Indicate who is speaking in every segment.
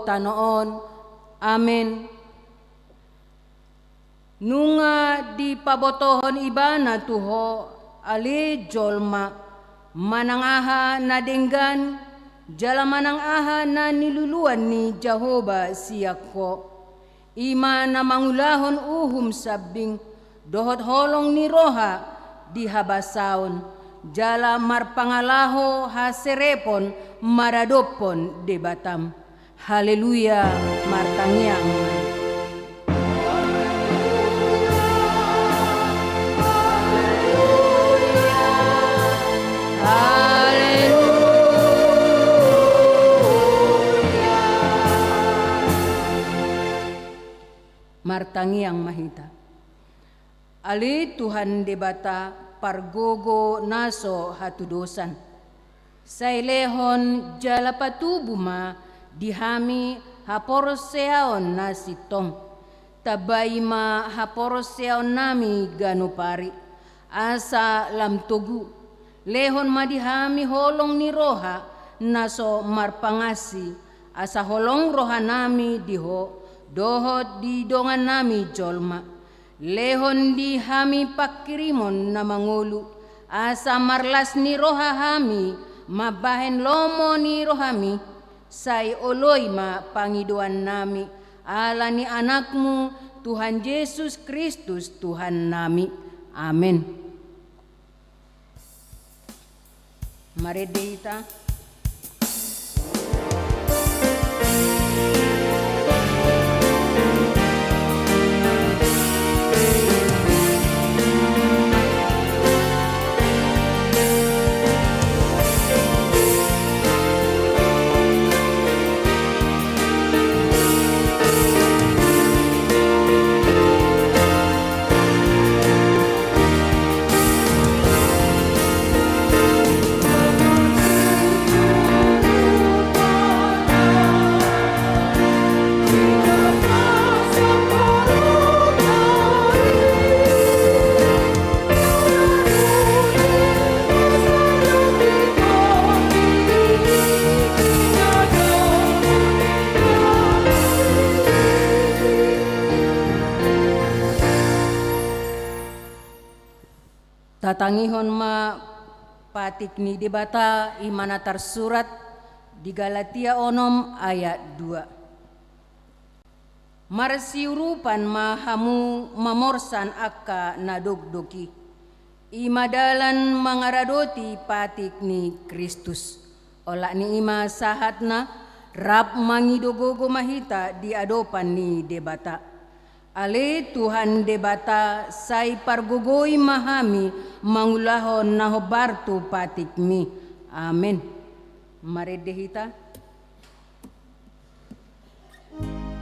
Speaker 1: tanoon. Amen. Nunga di pabotohon iba na tuho ali jolma manangaha na denggan jala manangaha na niluluan ni Jehovah siyako. Ima na mangulahon uhum sabing dohot holong ni roha di habasaon jala marpangalaho haserepon maradopon de batam. Haleluya, martangiang. Martangiang mahita. Ali Tuhan debata pargogo naso hatudosan. Sailehon jala patubuma dihami haporoseaon na sitong. Tabayma haporoseaon nami ganupari. Asa lamtugu. Lehon madihami holong ni roha naso marpangasi. Asa holong roha nami diho. Dohot di dongan nami jolma. Lehon di hami pakirimon na mangulu. Asa marlas ni roha hami. Mabahen lomo ni rohami. Say oloy ma pangiduan nami. Ala ni anakmu Tuhan Yesus Kristus Tuhan nami. Amen. Mari kita. Tatangihon ma patik ni debata imana tersurat di Galatia onom ayat 2. Marsiurupan mahamu mamorsan akka nadogdoki. Imadalan mangaradoti patik ni Kristus. Ola ni ima sahatna rap mangidogogo mahita di adopan ni debata. Ale Tuhan debata say pargogoy mahami mangulahon na hobarto patikmi. Amen. Maredehita.
Speaker 2: Hallelujah.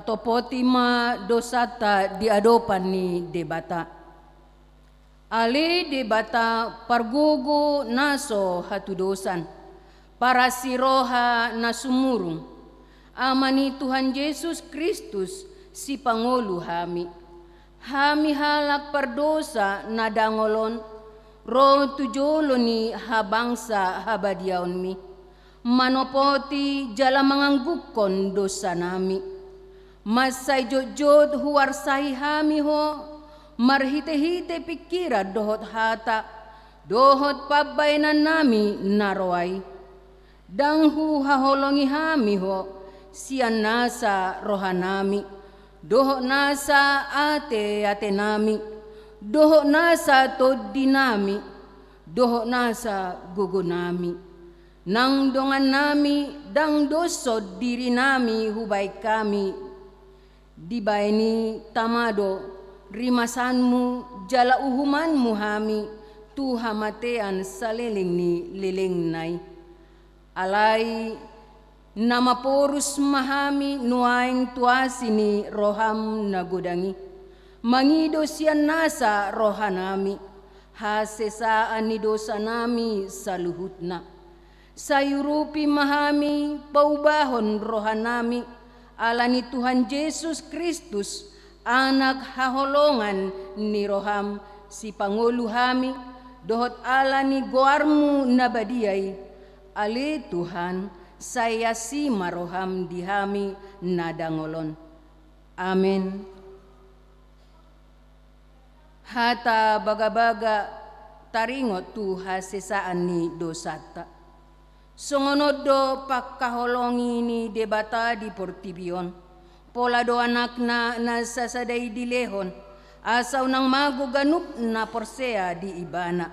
Speaker 1: katopotima dosata di adopan ni debata. Ali debata pargugu naso hatudosan, para siroha na sumurung, amani Tuhan Yesus Kristus si Pangulo hami. Hami halak pardosa na dangolon, ro tujolo ni habangsa habadiaon mi. Manopoti jala manganggukon dosa nami. Masay jod huwarsay hami ho, marhite-hite pikira dohot hata, dohot pabaynan nami naroay. Danghu haholongi hami ho, siyan nasa rohanami, dohot nasa ate nami, dohot nasa todi nami, dohot nasa gugo nami. Nang dongan nami, dang doso diri nami hubay kami, dibayni tamado, rimasanmu, jala uhumanmu hami, tu hamatean sa liling ni liling nay. Alay, namaporus mahami, nuaing tuasi ni roham nagudangi. Mangido siyan nasa rohanami, hasesaan ni dosa nami sa luhut na. Sayurupi mahami, paubahon rohanami, ala ni Tuhan Yesus Kristus, anak haholongan ni roham, si Pangulo hami, dohot ala ni goarmu nabadiyay, ali Tuhan, saya si maroham dihami nadangolon. Amen. Hata baga-baga taringot tu hasesaan ni dosata. Songonodo pagkaholongi ni debata di Portibion, pola do anak na nasasaday di Lehon, asaw nang maguganup na porsea di Ibana,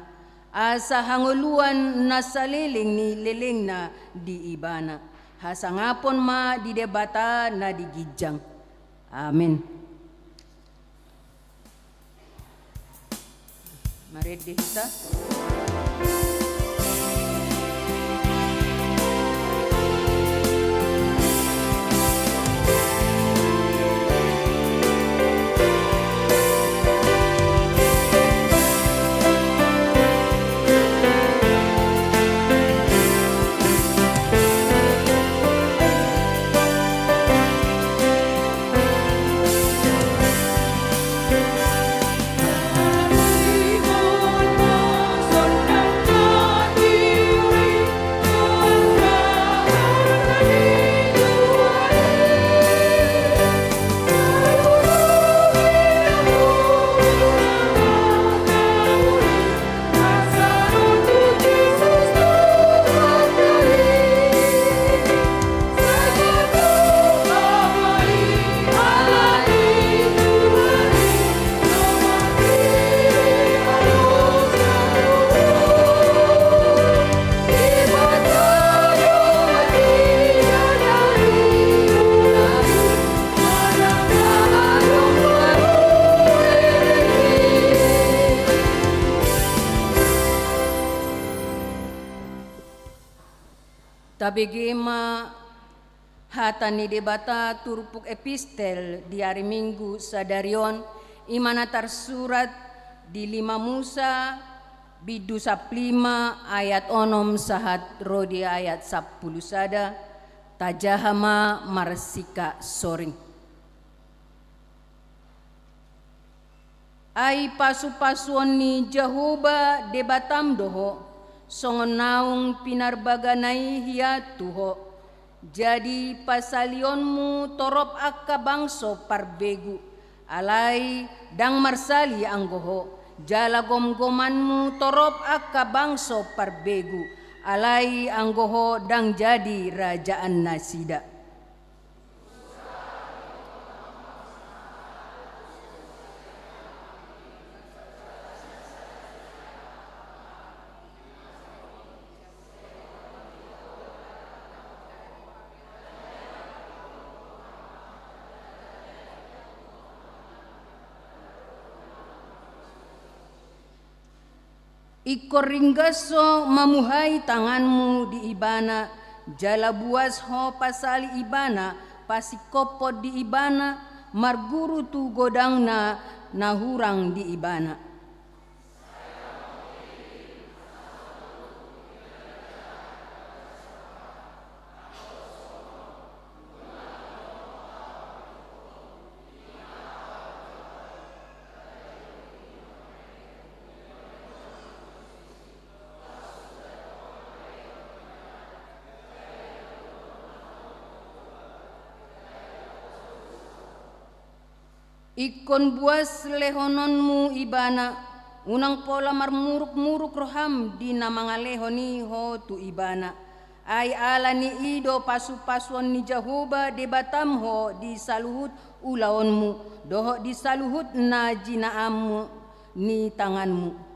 Speaker 1: asa hanguluan na saliling ni liling na di Ibana, hasangapon ma di debata na di Gijang. Amen. Marid dihita. Tabigima hata ni debata turpuk epistel di hari Minggu sadarion imana tersurat di 5 Musa bidu 5 ayat 6 sahat rodi ayat 10 sada tajahama marsika soring. Ai pasu-pasuon ni Jehoba debatam doho songon naung pinarbaganai hiya tuho. Jadi pasalionmu torop akka bangso parbegu. Alay dang marsali anggoho. Jala gom-gomanmu torop akka bangso parbegu. Alay anggoho dang jadi rajaan nasida. Ikoringgaso mamuhay tanganmu di Ibana, jala buas ho pasali Ibana, pasikopo di ibana, marguru tu godangna nahurang di ibana. Ikon buas lehononmu ibana, unang pola marmuruk-muruk roham di namanga lehoni ho tu ibana. Ay ala ni ido pasu-pasuan ni Jahoba debatam ho di saluhut ulaonmu, doho di saluhut na jinaamu ni tanganmu.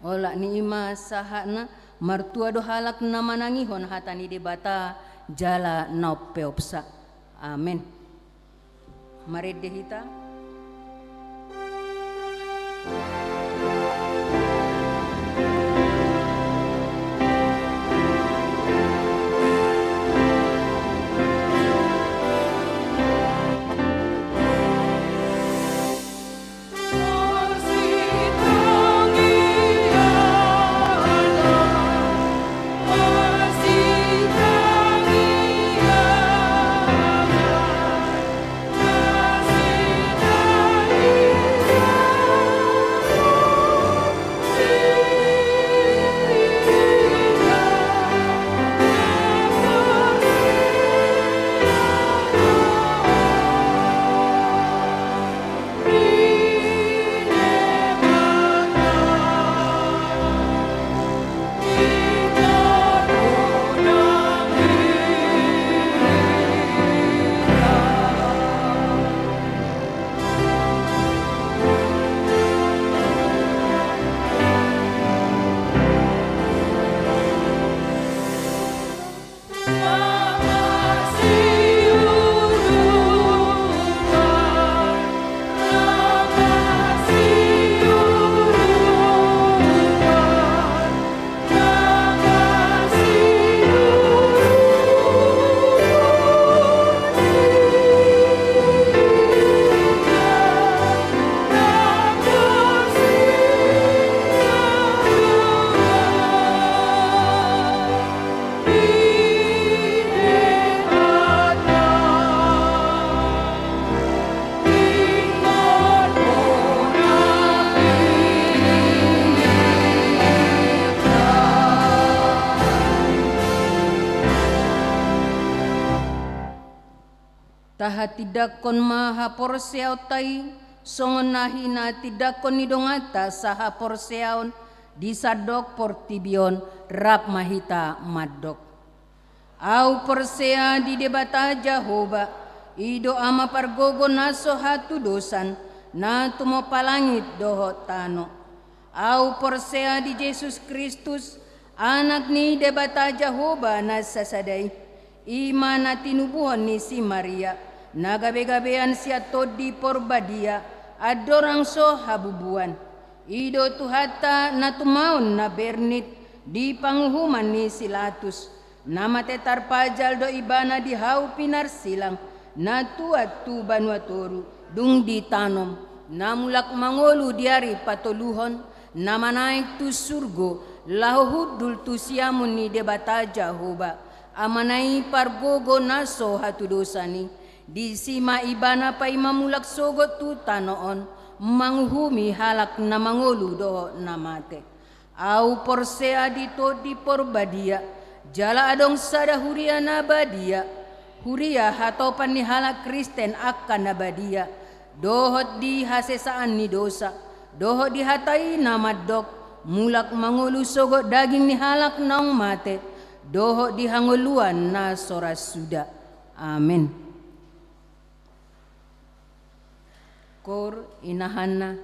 Speaker 1: Ola ni ima sahana martua do halak na manangihon hatani debata jala naupeopsa. Amen. Mari dehita. Taha tidak kon maha porseau tai songon nahina tidak kon nidongata saha porseaun disadok portibion rap mahita madok. Au porsea di debata Jahoba ido ama pargogo naso hatu dosan na tumo palangit doho tano. Au porsea di Yesus Kristus anak ni debata Jahoba na sasadai ima na tinubuhon ni si Maria. Nagabe-gabean siya todi porbadia adorang so habubuan. Ido tuhata na tumaon na bernit di panguhuman ni Silatus. Nama tetar pajal do ibana di hau pinar silang. Na tuat tu banuatoru dung di tanom. Namulak mangolu diari patoluhon. Nama naik tu surgo lahuhudul tu siamun ni debata Jahoba. Amanai pargogo naso hatu dosani. Di sima ibana pa imamulak sogot tu tanoon manguhumi halak na mangolu do namate. Au porsea dito di porbadia jala adong sada huria na badia. Huria hatopan ni halak Kristen akan na badia. Dohot di hasesaan ni dosa. Dohot di hatai na madok. Mulak mangolu sogot daging ni halak naong mate. Dohot di hangoluan na soras suda. Amin. Kor inahanna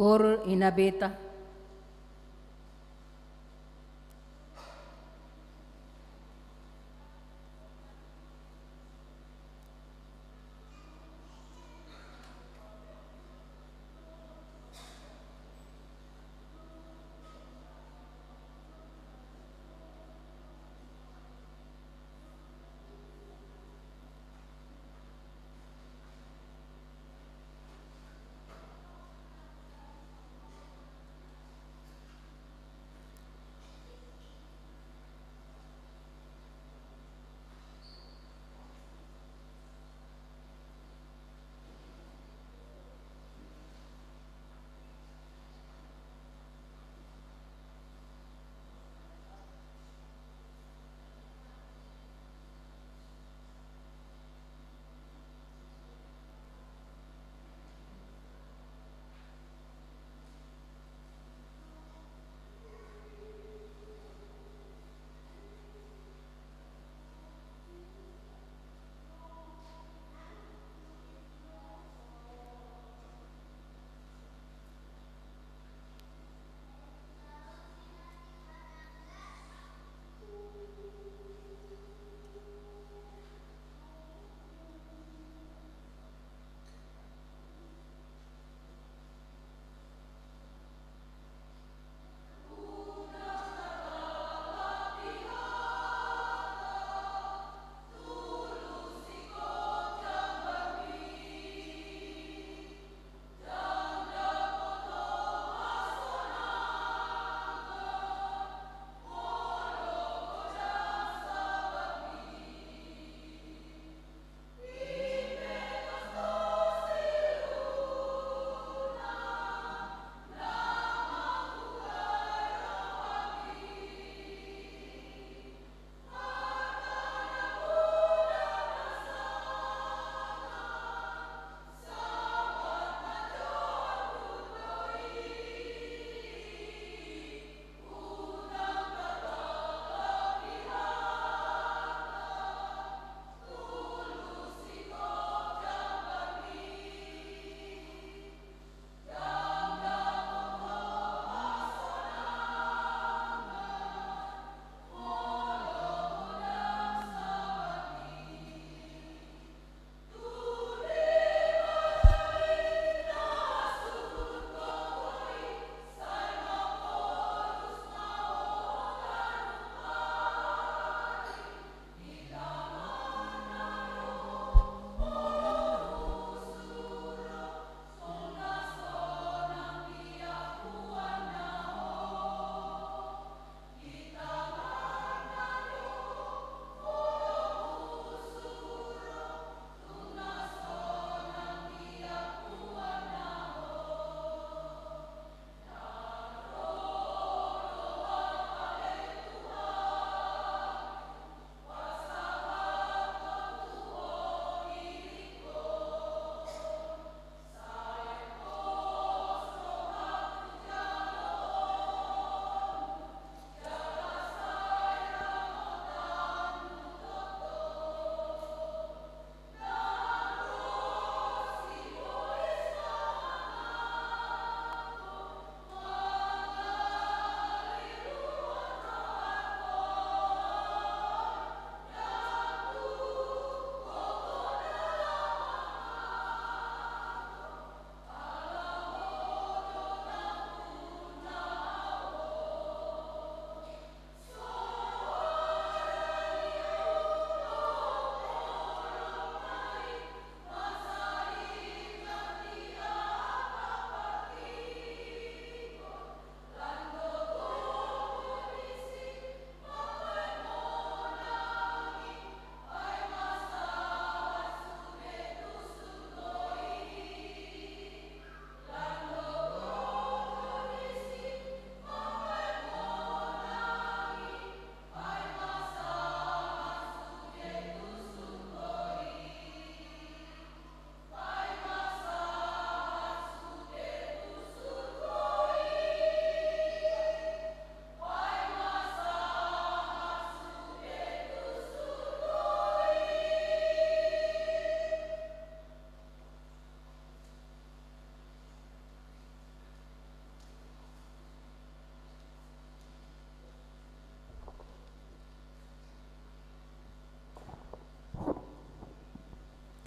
Speaker 1: Or inabeta.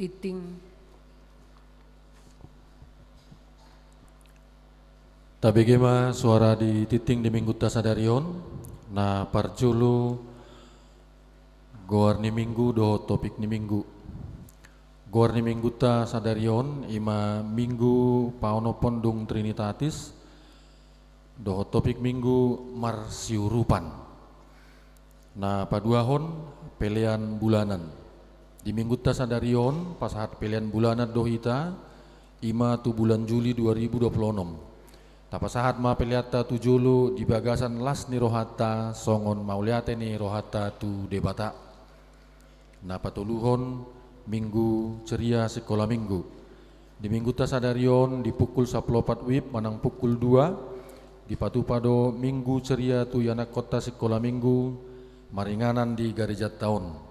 Speaker 1: Titing.
Speaker 2: Tabegema suara di titing di minggu tasadarion na parjulu goar ni minggu do topik ni minggu. Goar ni minggu tasadarion ima minggu paono pondung Trinitatis do topik minggu marsiurupan. Na paduahon pelean bulanan. Di minggu tasadarion pasahat pelean bulanan dohita ima tu bulan Juli 2026. Tapasahat ma peliata tu julu di bagasan las ni rohata songon mauliate ni rohata tu debata. Na patuluhon minggu ceria sekolah minggu. Di minggu tasadarion di pukul 14 wib manang pukul 2 di patupado minggu ceria tu yanak kota sekolah minggu maringanan di garejat tahun.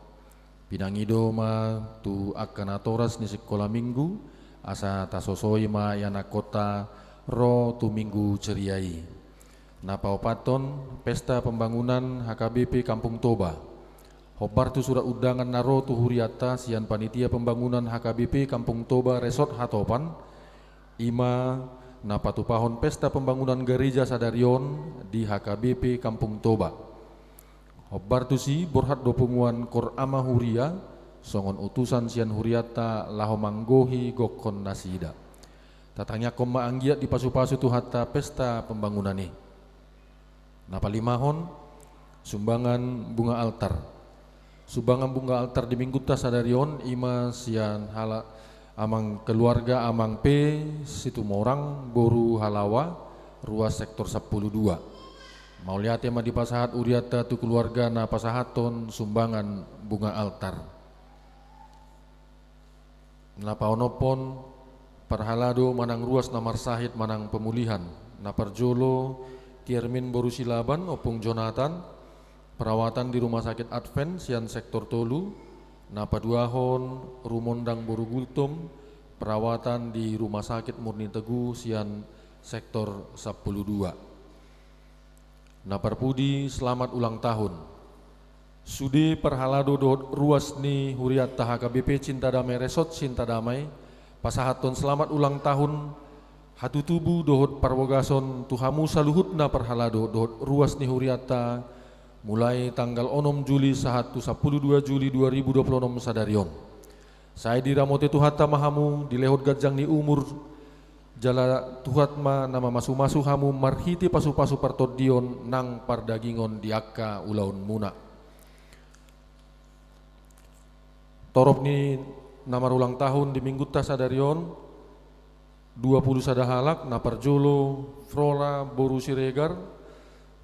Speaker 2: Pinangido ma tu akan atoras ni sekolah minggu asa tasosoi ma yanak kota ro tu minggu ceriai. Na paupaton pesta pembangunan HKBP Kampung Toba. Hobar tu surat undangan naro tu huriata sian panitia pembangunan HKBP Kampung Toba Resort Hatopan. Ima na patupahon pesta pembangunan gereja Sadarion di HKBP Kampung Toba. Hobar tu si borhat dopunguan kor ama huria songon utusan sian huriata laho manggohi gokon nasida. Tatanya koma anggiat di pasu-pasu tu hatta pesta pembangunan ni. Napalimahon sumbangan bunga altar. Sumbangan bunga altar di minggu tasadarion ima sian hala amang keluarga amang P situ morang boru halawa ruas sektor 12. Mau lihat tema di pasahat uriata tu keluarga na pasahaton sumbangan bunga altar. Na paonopon parhalado manang ruas namar sahid manang pemulihan. Na parjolo Tiermin Borusilaban opung Jonathan perawatan di rumah sakit Advent sian sektor Tolu. Na paduahon Rumondang Borugultum perawatan di rumah sakit Murni Teguh sian sektor 12. Na parpudi selamat ulang tahun. Sudi perhalado do ruas ni huriat HKBP Cinta Damai Resort Cinta Damai. Pasahaton selamat ulang tahun hatu tubuh dohot parwogason tuhamu saluhut na perhalado dohot ruas ni huriata mulai tanggal 6 Juli sahatu 12 Juli 2026 sadarion. Saya diramote tuhata mahamu dilehot gajang ni umur jala tuhat ma nama masu-masu hamu marhiti pasu-pasu partodion nang pardagingon diakka ulaun muna. Torop ni namar ulang tahun di minggu tasadarion 20 sadahalak na parjolo Frola Boru Siregar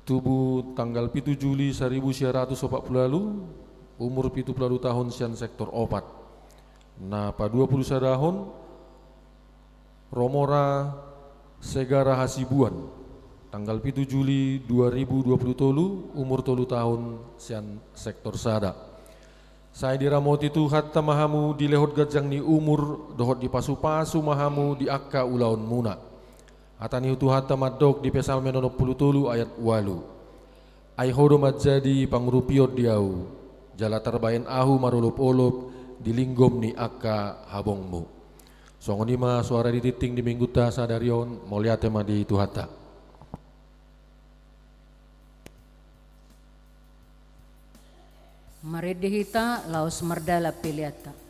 Speaker 2: tubuh tanggal 7 Juli 1940 umur 70 tahun sian sektor opat. Na pa 20 sadahon Romora Segara Hasibuan tanggal 7 Juli 2020 tolu umur 3 tahun sian sektor sada. Saya diramoti tu hatta mahamu di lehot gajang ni umur dohot di pasu-pasu mahamu di akka ulaun muna. Atani tu hatta madok di pesal menono puluh tolu ayat walu. Ai hodo majadi pangrupiot diau jala terbayan ahu marulup-ulup di linggom ni akka habongmu. Songonima suara di titing di minggu tasadarion moliat tema di tuhata.
Speaker 1: Maredehita laos merdala peliata.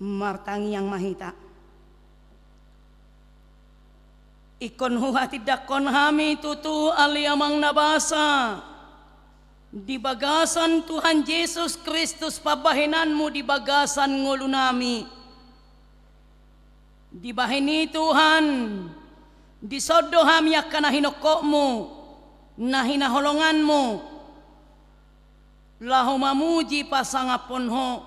Speaker 3: martangi yang mahita. Ikon huha tidak kon hami tutu aliamang nabasa. Di bagasan Tuhan Yesus Kristus pabahinanmu di bagasan ngulu nami. Di bahini Tuhan di sodoham yakana hinokokmu nahina holonganmu lahu mamuji pasangaponho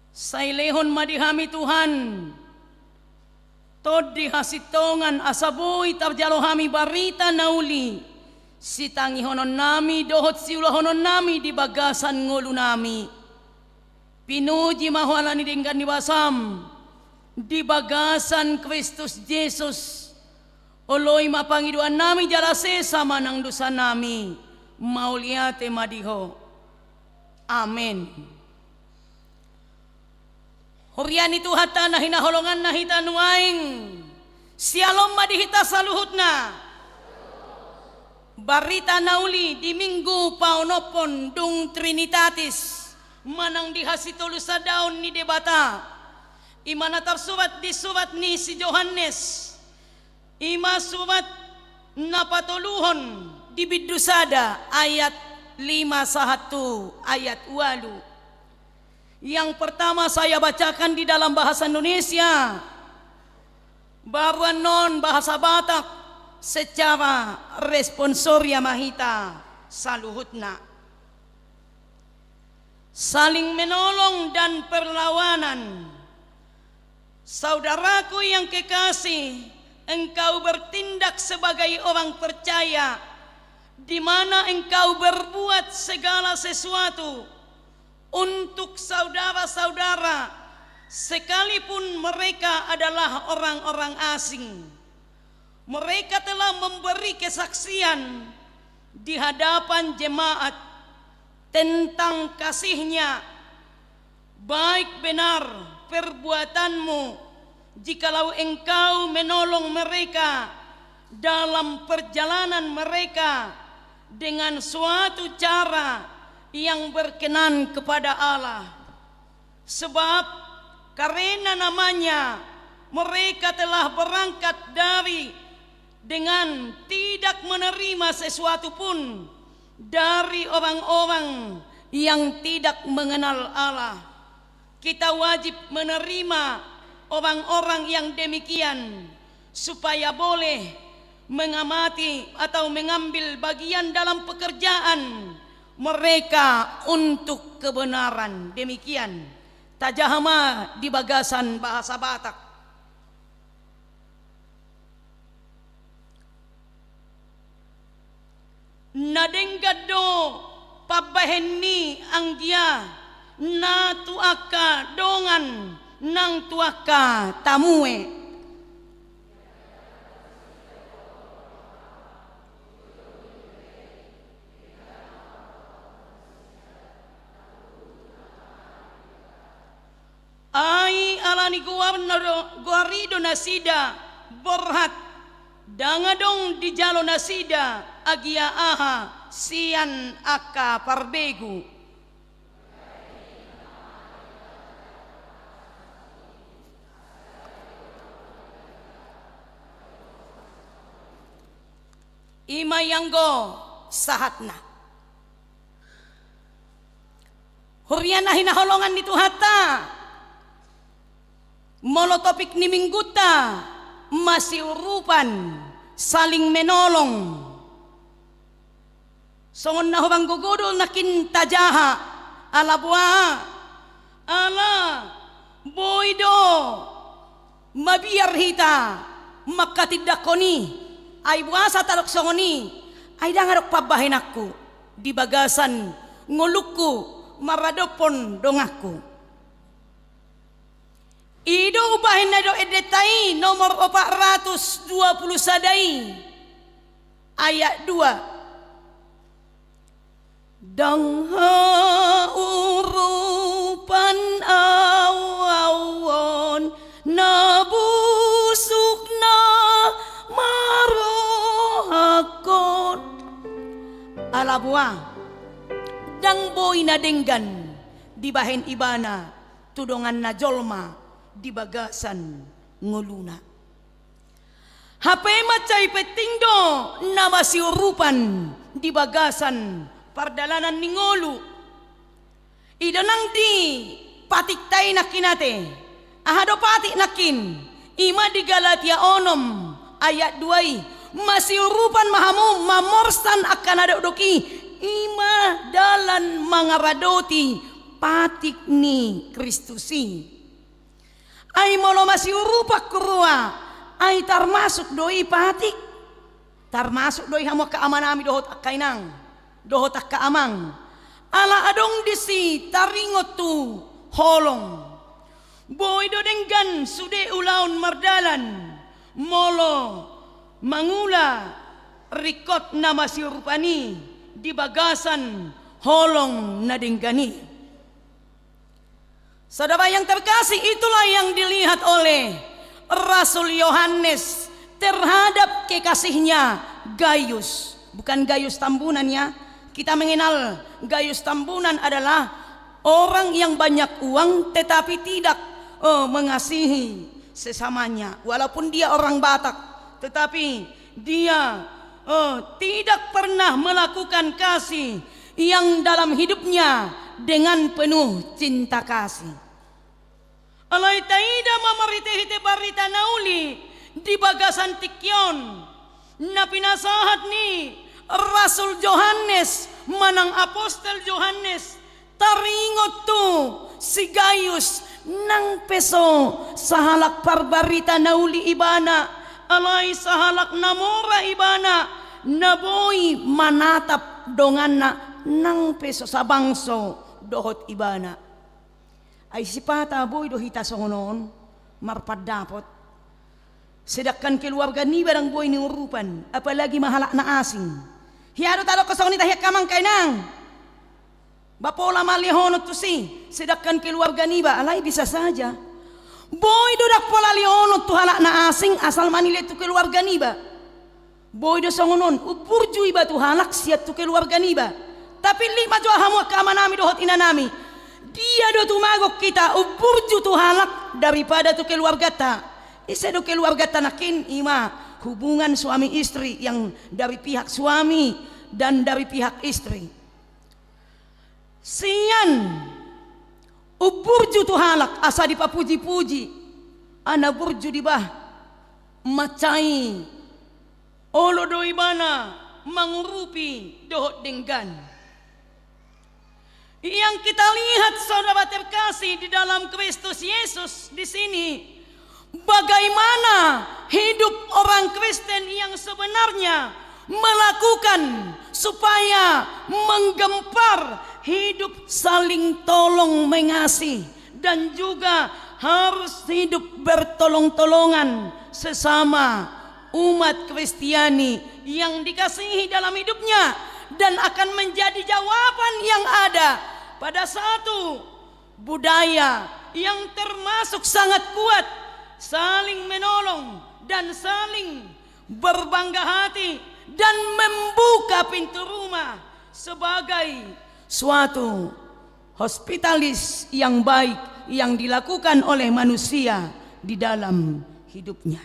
Speaker 3: sailehon madihami Tuhan todi hasitongan asaboy tabjalohami barita nauli sitangi honon nami dohot siulah honon nami di bagasan ngulu nami pinuji mahwalani dinggan di basam di bagasan Kristus Yesus oloy mapangiduan nami jalase sama nang dosa nami mauliate madiho amin. Horian itu hata na hinaholongan na hita nuaing sialom madihita saluhutna barita nauli di minggu paonopon dung Trinitatis manang dihasitulu sa daun ni debata imana tersubat di subat ni si Yohanes ima subat napatuluhon di Bidusada ayat 51 ayat 8. Yang pertama saya bacakan di dalam bahasa Indonesia baru non bahasa Batak secara responsoria mahita saluhutna saling menolong dan perlawanan. Saudaraku yang kekasih, engkau bertindak sebagai orang percaya di mana engkau berbuat segala sesuatu untuk saudara-saudara sekalipun mereka adalah orang-orang asing. Mereka telah memberi kesaksian di hadapan jemaat tentang kasihnya. Baik benar perbuatanmu jikalau engkau menolong mereka dalam perjalanan mereka dengan suatu cara yang berkenan kepada Allah. Sebab karena namanya mereka telah berangkat dengan tidak menerima sesuatu pun dari orang-orang yang tidak mengenal Allah. Kita wajib menerima orang-orang yang demikian supaya boleh mengamati atau mengambil bagian dalam pekerjaan mereka untuk kebenaran. Demikian tajahama di bagasan bahasa Batak. Nadenggado pabahenni anggia na tuaka dongan nang tuaka tamue. Ai alani guarido nasida borhat dangadong di jalo nasida agia aha sian aka parbegu. Imayanggo sahatna huriana hinaholongan itu hata molotopik ni mingguta masih urupan saling menolong songon na hubang gugudul nakin tajaha ala buah ala boido mabiar hita maka tidak koni ay buasa talok songoni ay dangarok pabahin aku di bagasan ngulukku maradopon dongaku ido ubahin na do edetai nomor 420 sadai ayat 2 dangha urupan awon nabusuk na marohakon alabua dang boy na denggan di bahen ibana tudongan na jolma di bagasan nguluna. Hape macay petindo na masiurupan di bagasan pardalanan ni ngolu. Idanang di patiktay na kinate. Ahado pati nakin. Ima di Galatia 6 ayat 2. Masiurupan mahamu mamorsan akan ada doki. Ima dalan mangaradoti patik ni Kristusi. Ay molo masiurupak kurua. Ay termasuk doi patik. Termasuk doi hamu kaamanami dohot akainang. Dohot akaamang. Ala adong disi taringot tu holong. Boy do denggan sude ulaun mardalan. Molo mangula rikot na masirupani di bagasan holong na denggani. Saudara yang terkasih, itulah yang dilihat oleh Rasul Yohanes terhadap kekasihnya Gaius. Bukan Gaius Tambunan ya. Kita mengenal Gaius Tambunan adalah orang yang banyak uang tetapi tidak mengasihi sesamanya. Walaupun dia orang Batak, tetapi dia tidak pernah melakukan kasih yang dalam hidupnya dengan penuh cinta kasih. Alay taida mamarite-hite barita nauli di bagasan tikyon na pinasahat ni Rasul Yohanes manang Apostel Yohanes taringot tu si Gaius nang peso sahalak parbarita nauli ibana alay sahalak namora ibana naboy manatap dongan na nang peso sa bangso dohot ibana ay sipata boy dohita songonon marpadapot sedakkan keluarga ni barang boy ni urupan apalagi mahalak na asing hiado talo kosong ni tahyak kamang kainang bapola malihonot tu si sedakkan keluarga ni ba alay bisa saja boy dodak pola lihonot tu halak na asing asal manile tu keluarga ni ba boy do songonon upurju iba tu halak siat tu keluarga ni ba tapi lima jua hamu kamanami dohot inanami dia do tumagok kita upurju tu halak daripada tu keluarga ta isa do keluarga ta nakin ima hubungan suami istri yang dari pihak suami dan dari pihak istri sian uburju tu halak asa dipapuji-puji ana burju di bah macai olo doi mana mengurupi dohot denggan yang kita lihat saudara terkasih di dalam Kristus Yesus di sini bagaimana hidup orang Kristen yang sebenarnya melakukan supaya menggempar hidup saling tolong mengasihi dan juga harus hidup bertolong-tolongan sesama umat Kristiani yang dikasihi dalam hidupnya dan akan menjadi jawaban yang ada pada satu budaya yang termasuk sangat kuat saling menolong dan saling berbangga hati dan membuka pintu rumah sebagai suatu hospitalis yang baik yang dilakukan oleh manusia di dalam hidupnya.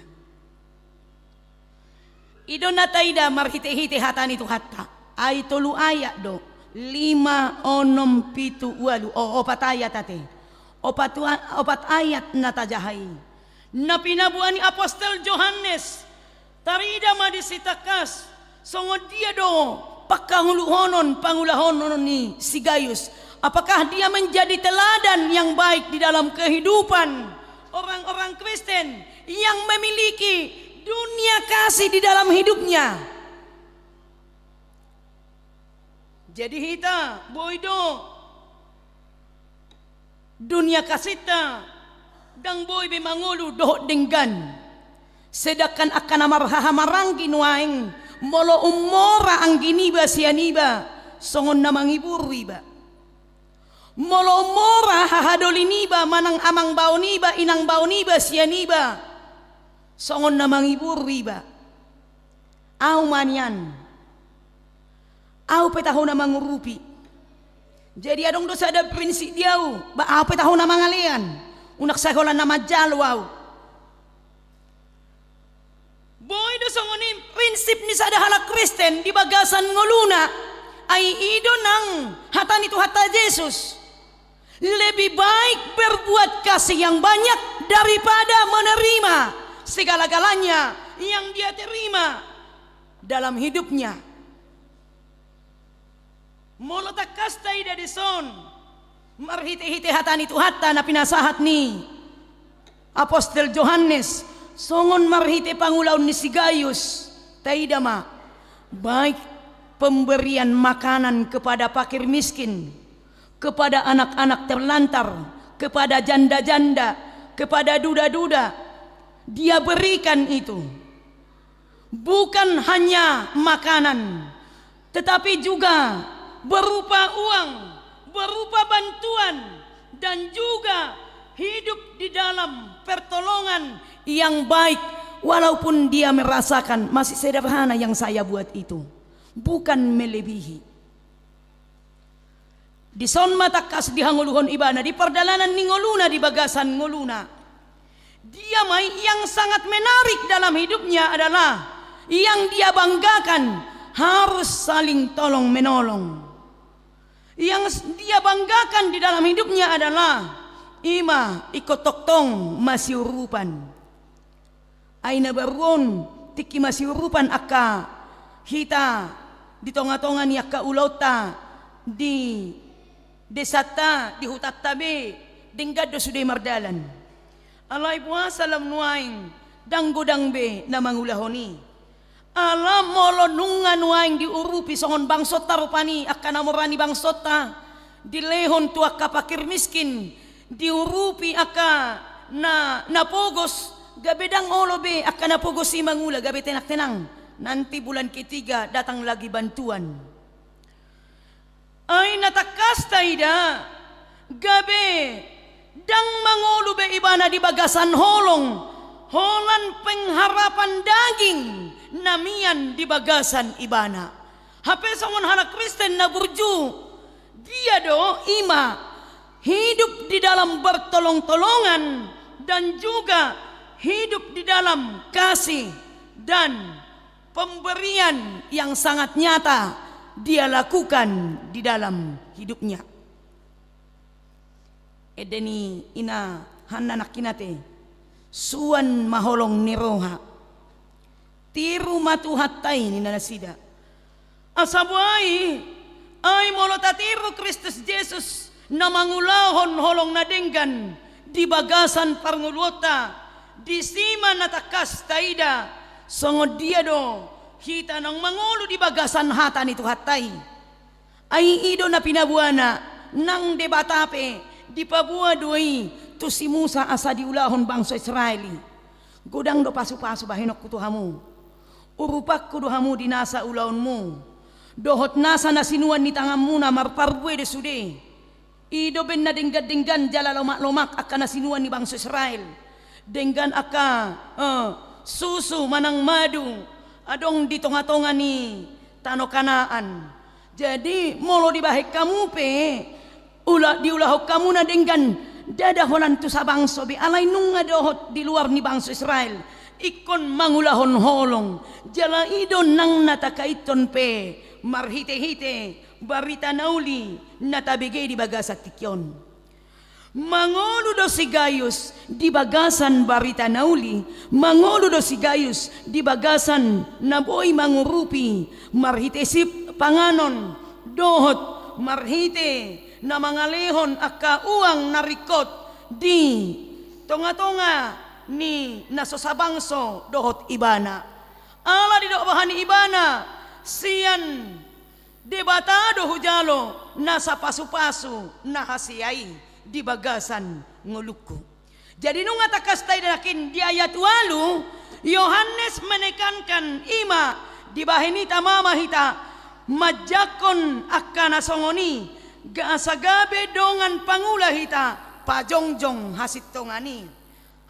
Speaker 3: Idona taida marhite-hite hatani tu hatta ay tolu ayat do 5 6 7 8 opat ayat ate opat ayat natajahay na pinabuani Apostel Yohanes tarida madisitakas songod dia do pangulahonon ni si Gaius apakah dia menjadi teladan yang baik di dalam kehidupan orang-orang Kristen yang memiliki dunia kasih di dalam hidupnya. Jadi kita boydo dunia kasita dang boy be mangulu dohot denggan sedangkan akan amarhamaranggi nuaing molo umora ang giniba sianiba songon namang iburiba molo umora hahadoliniba manang amang bauniba inang bauniba sianiba songon namang iburiba au manian au petahon na mangurupi Jadi adong dosa ada prinsip diau. Ba apa tahu nama ngalian? Unak sekolah nama jalwau. Boy dosa ngoni prinsip ni sada halak Kristen di bagasan ngoluna ai ido nang hatan itu hata Yesus. Lebih baik berbuat kasih yang banyak daripada menerima segala-galanya yang dia terima dalam hidupnya. Molotak kastai dari son marhite-hite hatan itu hatta na pinasahat ni Apostel Yohanes songon marhite pangulaon ni si Gaius taidama baik pemberian makanan kepada fakir miskin, kepada anak-anak terlantar, kepada janda-janda, kepada duda-duda, dia berikan itu. Bukan hanya makanan, tetapi juga berupa uang, berupa bantuan, dan juga hidup di dalam pertolongan yang baik. Walaupun dia merasakan masih sederhana yang saya buat itu, bukan melebihi. Di son matakas di hanguluhon ibana di perdalanan ni ngoluna di bagasan ngoluna. Dia mai yang sangat menarik dalam hidupnya adalah yang dia banggakan harus saling tolong menolong. Yang dia banggakan di dalam hidupnya adalah ima ikut toktong masih urupan. Aina baruon tiki masih urupan akka hita di tonga-tonga ni akka ulauta di desata di hutat tabe dinggad do suday mardalan alay puasa lam nuaing danggodang be na mangulahoni alam molonungan nuaing di urupi songon bangsot tarupani akka namorani bangsota di lehon tu akka pakir miskin di urupi akka na napogos gabedang olobe akka napogos si mangula gabe tenak-tenang nanti bulan ketiga datang lagi bantuan. Ay natakas taida gabe dang mangulu be ibana di bagasan holong holan pengharapan daging namian di bagasan ibana hape songon hana Kristen na burju dia do ima hidup di dalam bertolong-tolongan dan juga hidup di dalam kasih dan pemberian yang sangat nyata dia lakukan di dalam hidupnya. Edeni ina hananak kinate suan maholong niroha tiru matu hatai ni nanasida asabuai ay molota tiru Kristus Yesus na mangulahon holong nadenggan di bagasan parngulota di sima natakas taida songod dia do kita nang mangulu di bagasan hatan itu hatai ay ido na pinabuana nang debatape di pabua doi tu si Musa asa diulahon bangsa Israeli godang do pasu-pasu bahinok kutuhamu urupak kuduhamu di nasa ulahonmu dohot nasa nasinuan ni tangamu na marparbue de sude ido ben na denggad-denggan jala lomak-lomak akan nasinuan ni bangsa Israel denggan aka susu manang madu adong di tonga-tonga ni tano Kanaan. Jadi molo di bahek kamu pe diulahok kamu na denggan dadahonan tu sa bangso bi alay nung dohot di luar ni bangso Israel ikon mangulahon holong jala idon nang natakaiton pe marhite-hite barita nauli natabigay di bagasat tikyon. Mangolo do si Gaius di bagasan barita nauli, mangolo do si Gaius di bagasan naboy mangurupi, marhite sip panganon, dohot marhite na mangalehon akka uang narikot di tonga-tonga ni nasosabangso dohot ibana. Ala di dobahan ibana siyan debatado hujalo nasa pasu-pasu nahasiai di bagasan nguluku. Jadi nung atakas tayo nakin di ayat 8 Yohanes menekankan ima di bahinita mamahita majakon akana songoni gaasagabe dongan pangulahita pajongjong hasit tongani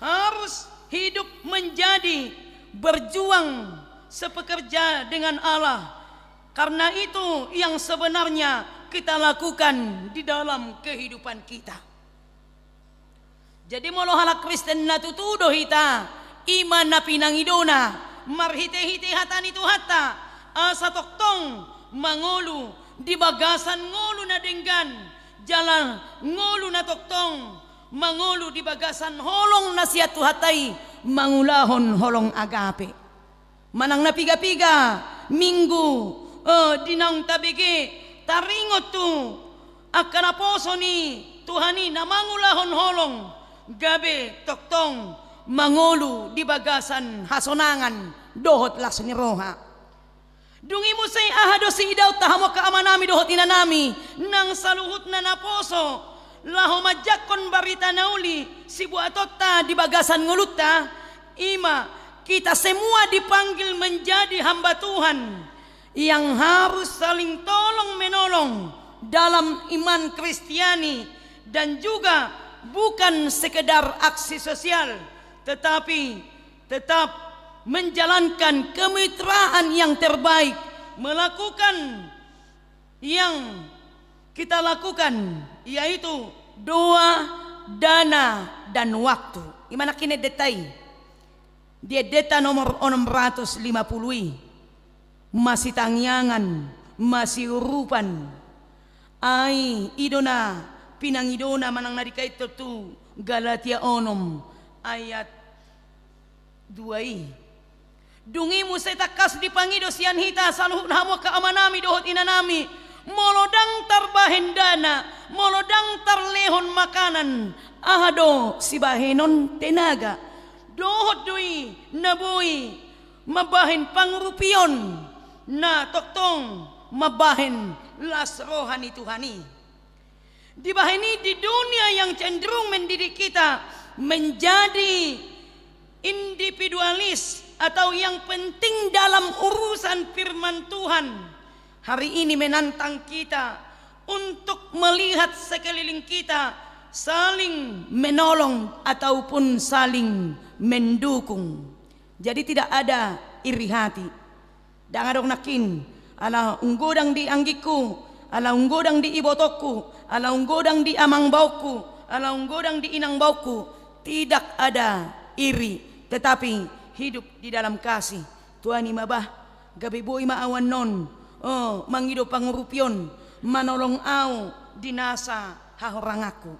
Speaker 3: harus hidup menjadi berjuang sepekerja dengan Allah karena itu yang sebenarnya kita lakukan di dalam kehidupan kita. Jadi molo halak Kristen na tutudo hita iman na pinangidona marhite-hite hatan itu hatta asa toktong mangolu di bagasan ngolu na denggan jalan ngolu na toktong mangolu di bagasan holong na siya tuhatay mangulahon holong agape manang na piga-piga minggu dinang tabigi taringot tu akanaposo ni Tuhani na mangulahon holong gabe toktong mangolu di bagasan hasonangan dohot las ni roha dungi mo say ahado si idaw tahamo kaamanami dohot inanami nang saluhut na naposo laho majakon barita nauli si buatotta di bagasan nguluta ima kita semua dipanggil menjadi hamba Tuhan yang harus saling tolong menolong dalam iman Kristiani dan juga bukan sekedar aksi sosial tetapi tetap menjalankan kemitraan yang terbaik melakukan yang kita lakukan yaitu doa, dana dan waktu. Imana kini detai dia deta nomor 650 masih tangyangan masih urupan ai idona pinangidona manang narikait tu Galatia 6 ayat 2 dungi mo sa takas di pangido siyan hita saluhut hamo kaamanami dohot inanami molodang tarbahendana molodang tarlehon makanan ahado si bahenon tenaga dohot dui nabui mabahin pangrupion na toktong mabahin las rohani Tuhani. Di bahini di dunia yang cenderung mendidik kita menjadi individualis atau yang penting dalam urusan firman Tuhan. Hari ini menantang kita untuk melihat sekeliling kita saling menolong ataupun saling mendukung. Jadi tidak ada iri hati. Dangadong nakin ala unggodang di anggiku, ala unggodang di ibotokku, ala unggodang di amang bauku, ala unggodang di inang bauku. Tidak ada iri, tetapi hidup di dalam kasih. Tuhan imabah gabi boy maawan non, mangido pangurupion, manolong au dinasa hahorangaku.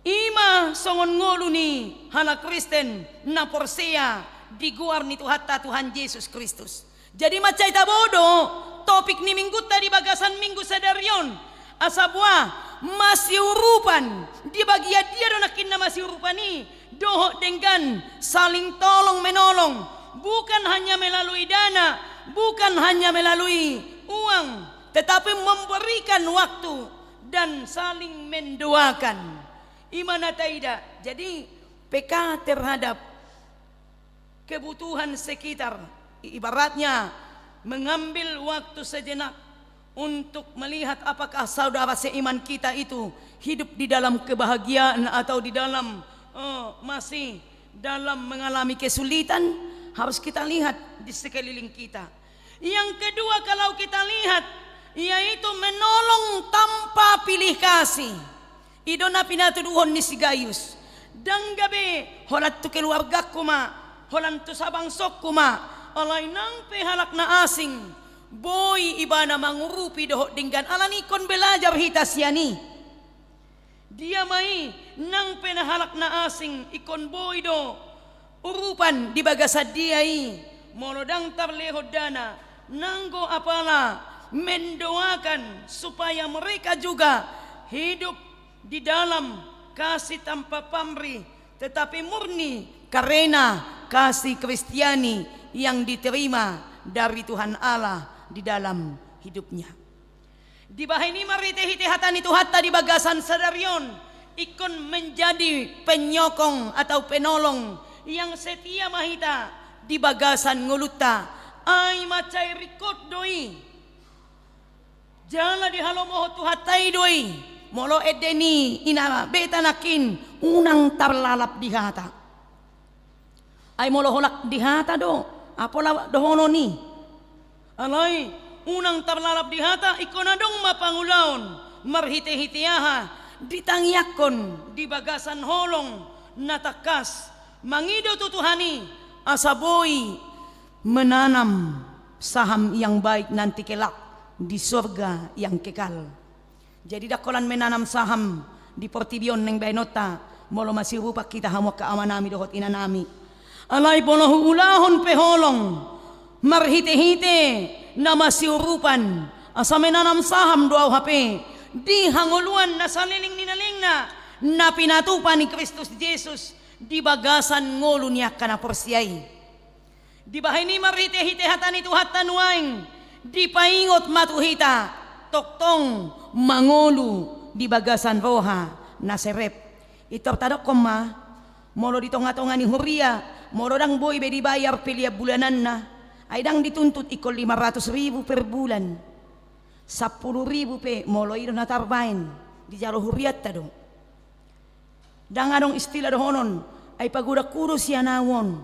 Speaker 3: Ima songon ngolu ni hala Kristen na porsia di guar ni Tuhan Yesus Kristus. Jadi macai tabodo topik ni minggu tadi bagasan minggu sadarion asabwa masih urupan di bagian dia donakin na masih urupani doho dengan saling tolong menolong bukan hanya melalui dana bukan hanya melalui uang tetapi memberikan waktu dan saling mendoakan imana taida. Jadi peka terhadap kebutuhan sekitar ibaratnya mengambil waktu sejenak untuk melihat apakah saudara seiman kita itu hidup di dalam kebahagiaan atau di dalam masih dalam mengalami kesulitan. Harus kita lihat di sekeliling kita. Yang kedua kalau kita lihat yaitu menolong tanpa pilih kasih. Idona pinatuduhon ni si Gayus danggabe holat tu keluarga kuma holan tu sabang sok kuma alay nang pehalak na asing boy iba na mangurupi doho dinggan alanikon belajar hitas yani dia mai nang penahalak na asing ikon boy do urupan di bagasad dia molodang tarlehod dana nanggo apala mendoakan supaya mereka juga hidup di dalam kasih tanpa pamrih tetapi murni karena kasih Kristiani yang diterima dari Tuhan Allah di dalam hidupnya. Di bahini marite-hite hatan itu hatta di bagasan sadarion ikon menjadi penyokong atau penolong yang setia mahita di bagasan nguluta ay macai rikot doi jala di halomoho tu hatai doi molo edeni ina betanakin unang tarlalap di hata ay molo holak di hata do apola dohono ni alay unang tablalap di hata ikonadong mapangulaon marhite-hitiaha ditangyakon di bagasan holong natakas mangido tutuhani asaboy menanam saham yang baik nanti kelak di surga yang kekal. Jadi dakolan menanam saham di Portibion neng Bainota molo masih rupa kita hamok kaamanami dohot inanami alay bonohu ulahon peholong marhite-hite na masiurupan asa menanam saham doaw hape di hanguluan na saliling ninaling na pinatupan ni Kristus Jesus di bagasan ngolo niya kana porsiay di bahay ni marhite-hite hatan itu hatanuaing di paingot matuhita toktong mangolu di bagasan roha na serep ito tadok koma molo di tonga-tonga ni Huria molo dang boy be dibayar pilia bulanan na ay dang dituntut ikol 500,000 per bulan 10,000 pe molo iro natarbain di jaro huriat tado dang adong istila dohonon ay paguda kurus yanawon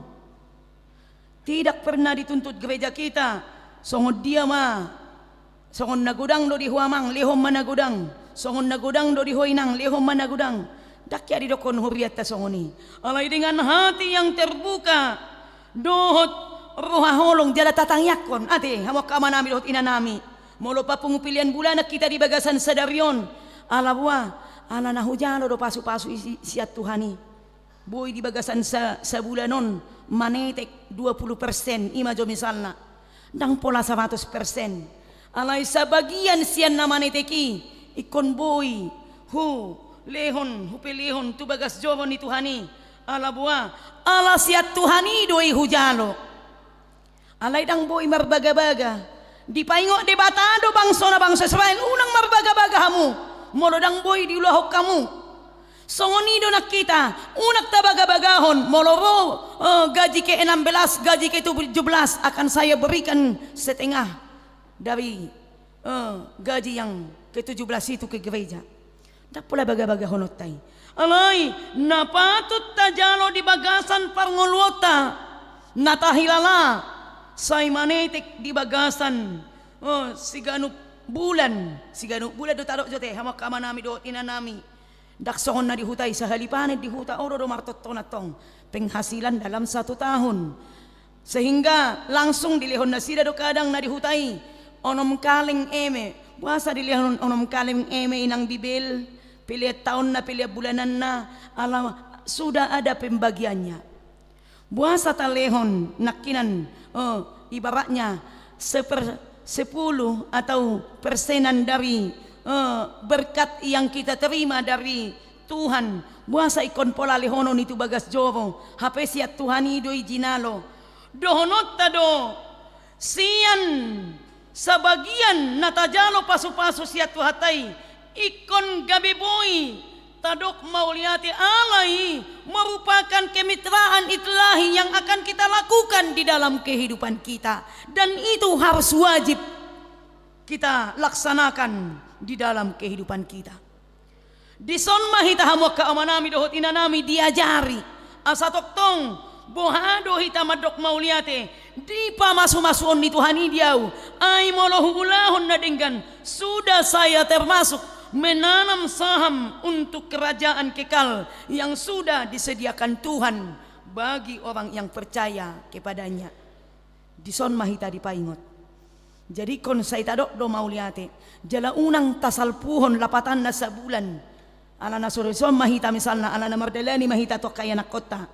Speaker 3: tidak pernah dituntut gereja kita songod dia ma songon nagudang do di huamang lehom managudang songon nagudang do di hoinang lehom managudang dakya di dokon huriat ta songoni alay dengan hati yang terbuka dohot roha holong jala tatangyakon ate hamok kamanami dohot inanami molo pa pengupilian bulan kita di bagasan sadarion ala buah ala nahujalo do pasu-pasu siat Tuhani boy di bagasan sa bulanon manetek 20% ima jo misalna dang pola 100% alay sa bagian sian na maneteki ikon boy lehon hupelehon tu bagas jowo ni Tuhani ala buah ala siat Tuhani doi hujalo alay dang boy marbaga-baga dipaingok debatado bangso na bangsa Israel unang marbaga-baga hamu molo dang boy diulahok kamu songonido nakita unak tabaga-bagahon molo gaji ke 16 gaji ke 17 akan saya berikan setengah dari gaji yang ke 17 itu ke gereja dak pula baga-bagahon otai alay napatut tajalo di bagasan parngoluota natahilala say manetik di bagasan sigano bulan do tarok jote hamak kamanami do inanami daksohon na dihutay sa halipanet dihuta oro do martotto na tong penghasilan dalam 1 tahun sehingga langsung dilehon na sida do kadang na dihutay onom kaleng eme buasa dilehon onom kaleng eme inang bibil pilih tahun na pilih bulanan na alam sudah ada pembagiannya buasa talehon nakinan ibaratnya 10 atau persenan dari berkat yang kita terima dari Tuhan buasa ikon pola lehonon itu bagas jowo hape siat Tuhani doi jinalo dohonot tado sian sebagian natajalo pasu-pasu siat Tuhatai ikon gabeboy tadok mauliati alai merupakan kemitraan ilahi yang akan kita lakukan di dalam kehidupan kita dan itu harus wajib kita laksanakan di dalam kehidupan kita. Di son mahita hamok kaamanami dohot inanami diajari asa toktong bohado hita madok mauliate di pamasu-masuon ni Tuhani diau ay molohu ulahon na denggan sudah saya termasuk menanam saham untuk kerajaan kekal yang sudah disediakan Tuhan bagi orang yang percaya kepadanya. Dison mahita dipaingot. Jadi kon saya tadok do mauliate jala unang tasalpuhon lapatan na sa bulan ala na sorison mahita misalna ala na mardelani mahita to kaya na kota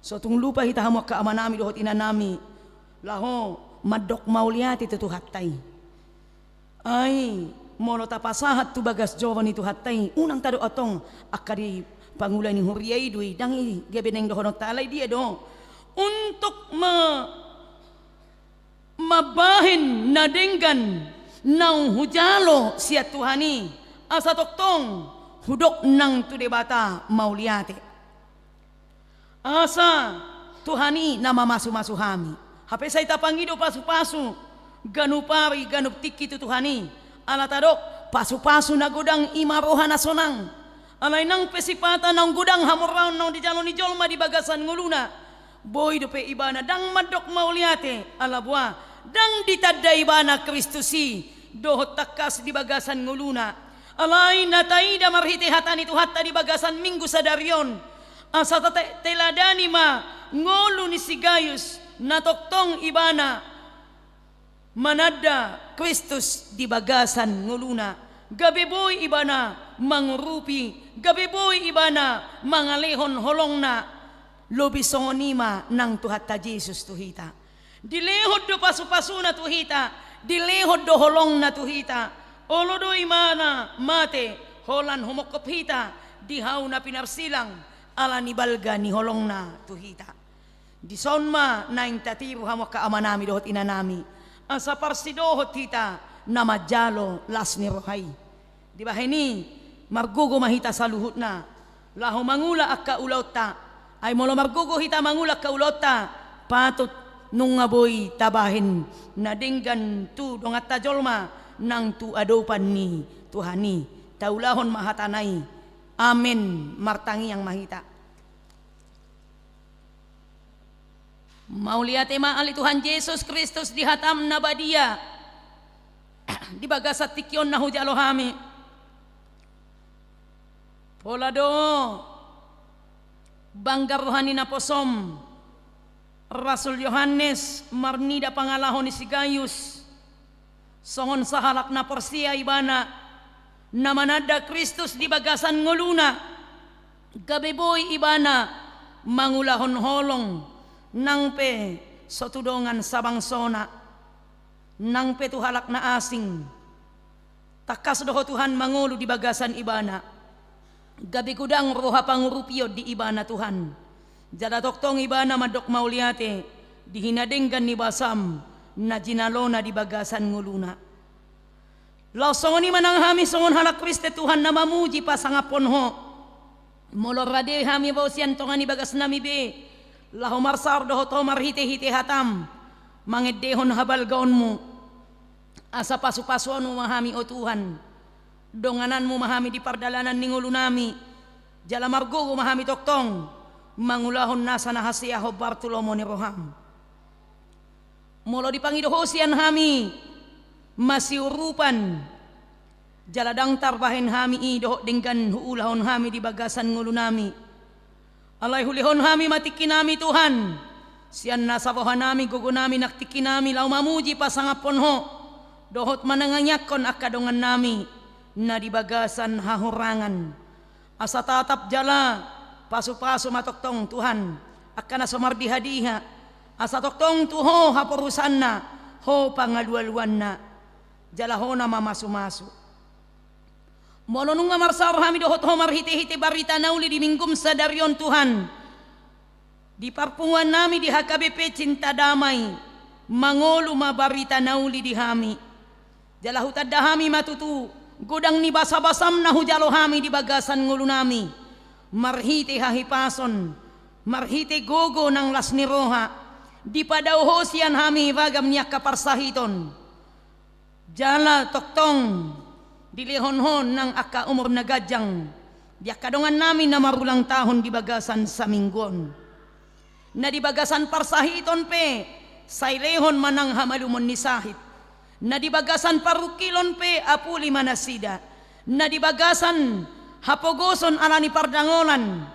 Speaker 3: so tung lupa hita hamok ka amanami dohot inanami laho madok mauliate tu hatay ay molo tapasahat tu bagas jowo ni tu hatay unang tado atong akadi pangulan ni huriyay dui dangi gabeneng dohonok talay dia do untuk mabahin na denggan nang hujalo siya Tuhani asa toktong hudok nang tu debata mauliate asa Tuhani na mamasu-masu hami hape say tapangido pasu-pasu ganupari ganup tiki tu Tuhani ala tadok pasu-pasu na gudang imaroha na sonang alay nang pesipata nang gudang hamuraw nang di jalo ni jolma di bagasan nguluna boy dope ibana dang madok mauliate ala buah dang ditadda ibana Kristusi dohot takas di bagasan nguluna alay na taida marhiti hatan itu hatta di bagasan minggu sadaryon asa teladani ma ngolu ni si Gayus na toktong ibana manadda Kristus di bagasan nguluna gabi boy ibana mangurupi gabi boy ibana mangalehon holongna lobi songonima nang tuhatta Jesus tuhita dilehod do pasu-pasuna tuhita dilehod do holongna tuhita olodo imana mate holan humokop hita dihaw na pinarsilang ala ni balga ni holongna tuhita di sonma na intatiru hamok kaamanami dohot inanami asa parsidohot hita na majalo las ni rohay di bahini margugo mahita sa luhut na laho mangula akka ulota ay molo margugo hita mangula ka ulota patut nung ngaboy tabahin na dinggan tu dongat tajolma nang tu adopan ni Tuhani taulahon mahatanay amen martangi yang mahita mauliate maali Tuhan Yesus Kristus dihatam na badia di bagasat tikyon na hujalo hami polado banggar rohani na posom Rasul Yohanes marnida pangalahon ni si Gayus songon sahalak na porsia ibana na manada Kristus di bagasan nguluna gabiboy ibana mangulahon holong nang pe sotudongan sabang sona nang pe tuhalak na asing takas doho Tuhan mangulu di bagasan ibana gabi kudang roha pangurupio di ibana Tuhan jada toktong ibana madok mauliate dihinadenggan ni basam na jinalona di bagasan nguluna lausongon ni manang hami songon halak Kriste Tuhan na mamuji pasangapon ho molorade hami bausian tongan ni bagas nami be lahu marsar doho to marhite-hite hatam mangedehon habal gaonmu asa pasu-pasuan mahami o Tuhan dongananmu mahami di pardalanan ningulu nami jala margogo mahami toktong mangulahon nasa nahasiya ho Bartolomo ni Roham molo dipangidohosian hami masiurupan jaladang tarbahen hami idoh dengan huulahon hami di bagasan ngulu nami alay hulihon hami matiki nami Tuhan sian nasabohan nami gugu nami naktiki nami lau mamuji pasangapon ho dohot mananganyakon akadongan nami na di bagasan hahurangan asa tatap jala pasu-pasu matoktong Tuhan akana somardi hadiha asa toktong tuho haporusan na ho pangalualuan na jala ho na mamasu-masu molo nung marsar hami dohot ho marhite-hite barita nauli di minggum sadaryon Tuhan di parpungan nami di HKBP Cinta Damai mangolu mabarita nauli di hami jala hutadda hami matutu godang ni basa-basam na hujalo hami di bagasan ngulu nami marhite hahipason marhite gogo ng las ni roha di padauhosian hami vagam niya kaparsahiton jala toktong dilihon-hon ng aka umur na gadyang di akadongan namin na marulang tahon di bagasan sa minggon na di bagasan parsahiton pe sailehon manang hamalumon ni sahit na di bagasan parukilon pe apuli manasida na di bagasan hapogoson ala ni pardangolan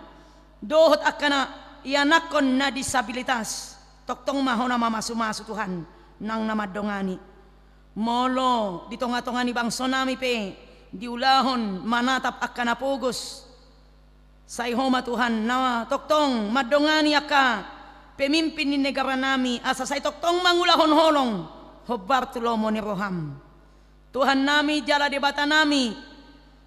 Speaker 3: dohot akana ianakon na disabilitas toktong mahona mamasu-masu Tuhan nang namadongani molo di tonga-tonga ni bangso nami pe diulahon manatap akana pogos sayhoma Tuhan na toktong madongani aka pemimpin ni negara nami asa say toktong mangulahon holong ho Bartolomo ni Roham Tuhan nami jala debata nami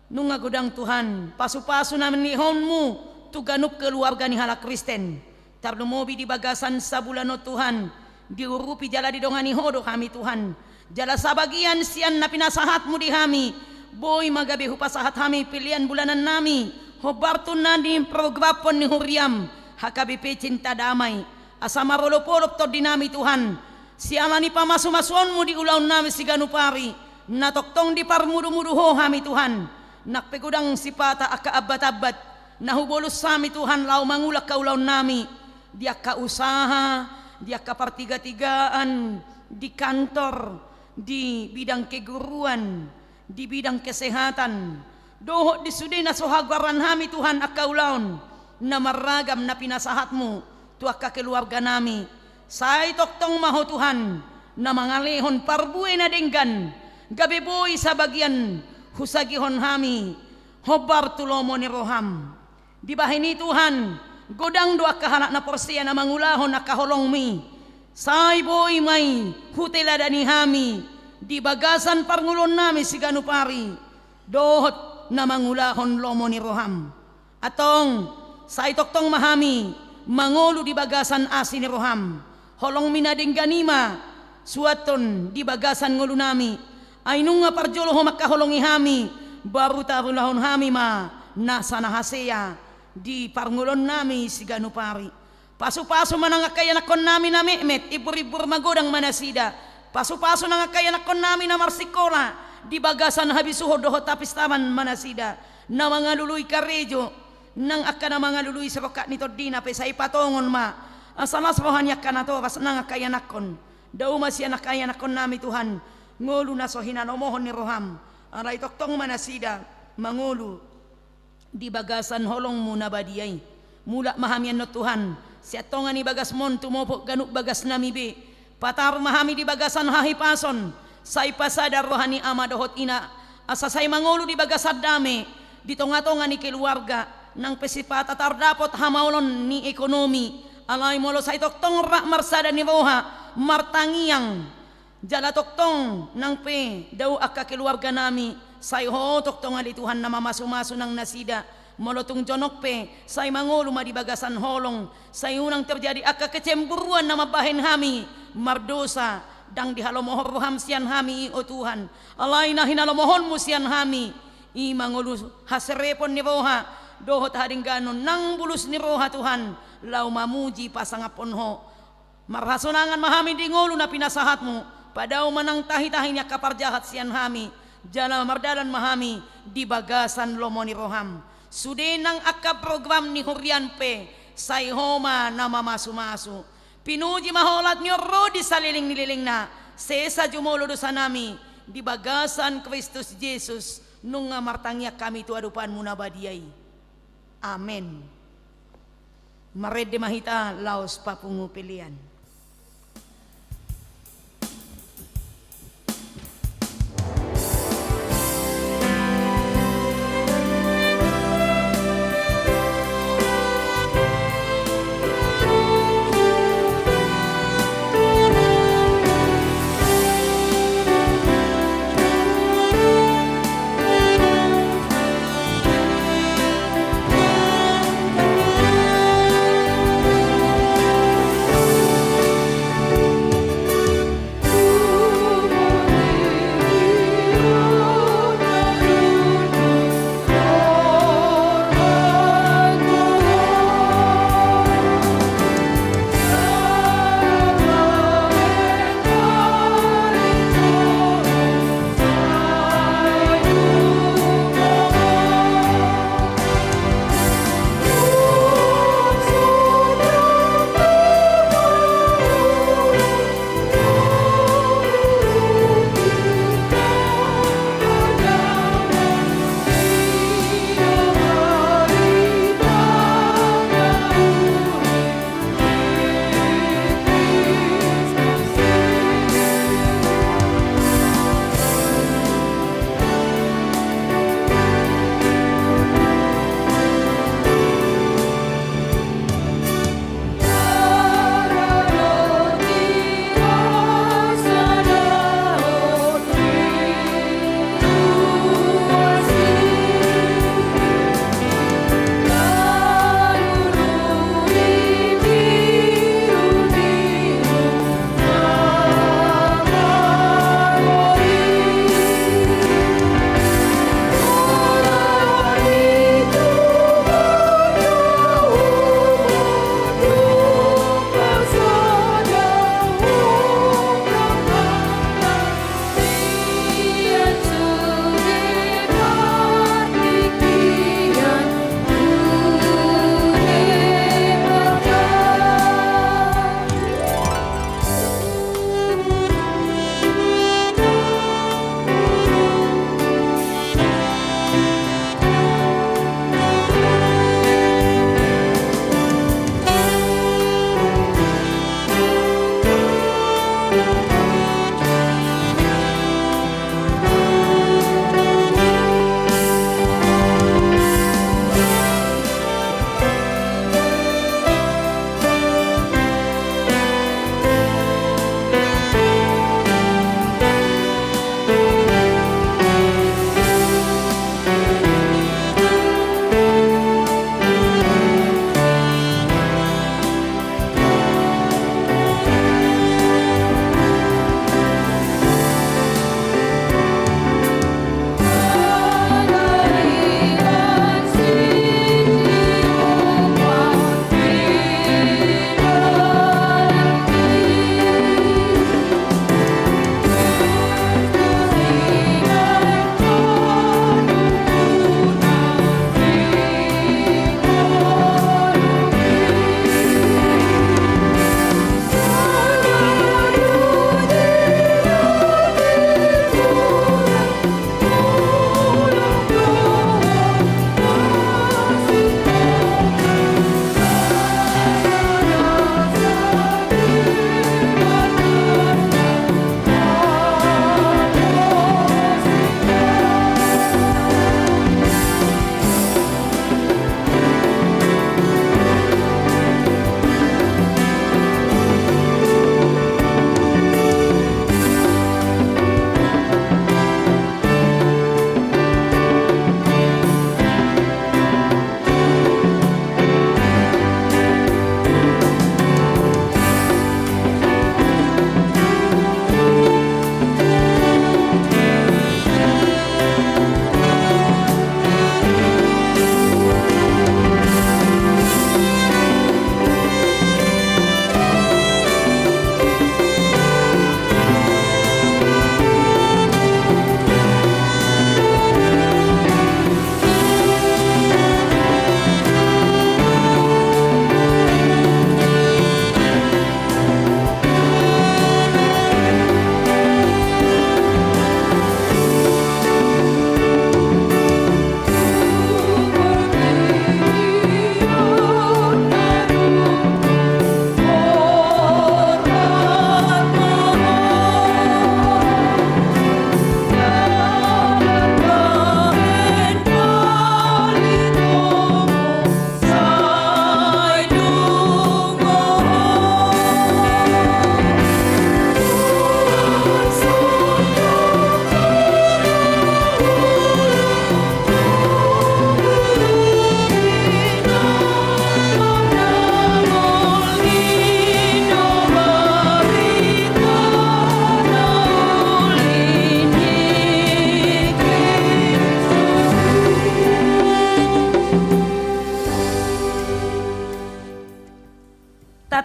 Speaker 3: nung agudang Tuhan pasu-pasu namin lihonmu tuganup keluarga ni halak Kristen tardumobi di bagasan sa bulano Tuhan diurupi jala di dongani hodo kami Tuhan jala sabagian sian na pinasahatmu di hami boy magabi hupasahat hami pilihan bulanan nami hobartun na di prograpon ni Huriam HKBP Cinta Damai asa marolop-olop to di nami Tuhan siala ni pamasu-masuanmu di ulaw nami si ganupari natoktong di parmudu-mudu ho hami Tuhan nakpegudang sipata aka abat-abat nahubolos sami Tuhan lau mangulak ka ulaw nami dia ka usaha dia ka partiga-tigaan di kantor, di bidang keguruan, di bidang kesehatan. Dohot di sudin na sohagwaran hami Tuhan akaulaon na maragam na pinasahatmu tuaka keluarga nami. Say toktong maho Tuhan na mangalehon parbuay na denggan gabi boy sa bagian husagihon hami hobar tulomo ni roham. Di bahini Tuhan godang doa kahanak na porsiya na mangulahon na kaholong mi. Say boy may hutela dani hami di bagasan parngulon nami si ganupari dohot na mangulahon lomo ni roham. Atong sa itoktong mahami mangolo di bagasan asin ni roham. Holong minading ganima suaton di bagasan ngulu nami. Ay nung nga parjolo ho makaholongi hami baru tarulahon hami ma nasa nahaseya di parngulon nami si ganupari. Paso-paso man ang akayanakon nami na Mehmet ibur-ibur magodang manasida. Paso-paso na nga kayanakon nami na marsikola di bagasan habisuho doho tapis taman manasida na mga luluy karejo nang akka na mga luluy sa rokat nito di na sa ipatongon ma asalas rohanya ka na to pas nang akayanakon daw masya nakayanakon nami Tuhan ngulu na so hinanomohon ni roham aray toktong manasida mangulu di bagasan holong mo na badiyay mula mahamian no Tuhan siya tonga ni bagas mon tumopo ganuk bagas nami be patar mahami di bagasan hahipason say pasadar rohani ama dohot ina asa say mangulu di bagasad dami dito nga ni keluarga nang pesipata tardapot hamaulon ni ekonomi alay molo say toktong rak marsada ni roha martangiyang jala toktong nang pe daw akka keluarga nami say ho toktong alituhan na mamasumaso ng nasida molotong jonok pe say mangulu madibagasan holong say unang terjadi akka kecemburuan na mabahin hami mardosa dang dihalomohor roham sian hami o Tuhan alay na hinalomohon mo sian hami i mangulu hasrepon ni roha dohot hading ganon nang bulus ni roha Tuhan lau mamuji pasangapon ho marhasonangan mahami di ngulu na pinasahat mo padaw manang tahi-tahinya kaparjahat sian hami jala mardalan mahami di bagasan lomo ni roham sudin ang akka program ni Hurian pe say homa na mamasumasu pinuji maholat nyo rodi sa liling-nililing na sesa jumulo dosa nami di bagasan Kristus Jesus nung nga martangya kami tuadupan muna badiyay. Amen. Marede mahita laos papungupilian.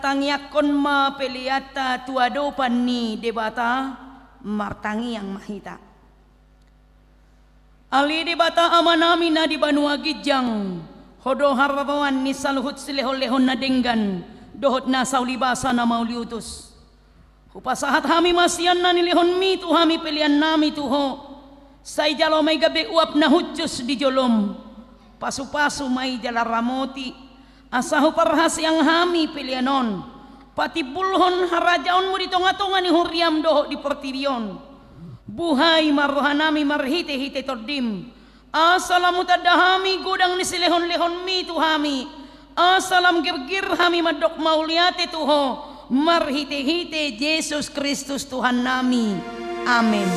Speaker 3: tangiakon ma peliata tuadopan ni debata martangi yang mahita. Ali debata amanami na di Banua Gijang hodo harawan ni saluhut silehon-lehon na denggan dohot na saulibasa na mauliutus. Hupasahat hami masian na nilihon mi tu hami pelian nami tuho. Say jalo may gabi uap na hutjus di jolom. Pasu-pasu may jala ramoti. Asahu parhas yang hami pilianon. Pati bulhon harajaon mo di tonga-tonga ni huriam doho di portirion. Buhay maruhanami marhite-hite tordim. Asalamu tadahami gudang ni silehon-lehon mi tuhami. Asalam gir-gir hami madok mauliate tuho. Marhite-hite Yesus Kristus Tuhan nami. Amin.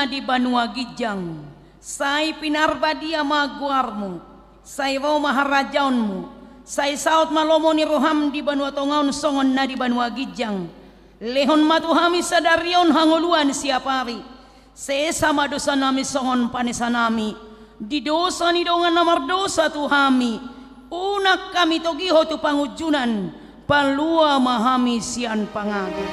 Speaker 3: Di Banua Gijang, say pinarbadi amaguarmu, say raw maharajaonmu, say saut malomo ni roham di Banua Tongaon songon na di Banua Gijang, lehon matuhami sadarion hanguluan siapari, sesama dosa nami songon panesanami, di dosa ni dongan namar dosa tuhami, unak kami togiho tu pangujunan, palua mahami sian pangagu.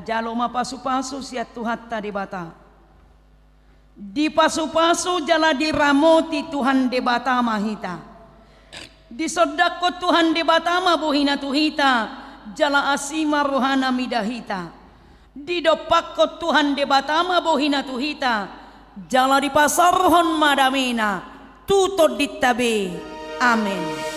Speaker 3: Jalo mapasu-pasu siat tuhatta debata. Di pasu-pasu jala di ramoti Tuhan debata mahita. Di sodako Tuhan debata mabuhina tuhita. Jala asima rohana midahita. Di dopako Tuhan debata mabuhina tuhita. Jala di pasarhon madamina. Tutod ditabe. Amin.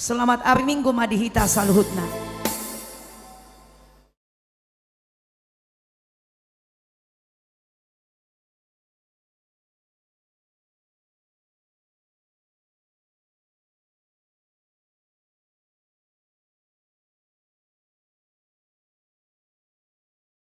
Speaker 3: Selamat hari Minggu madihita saluhutna.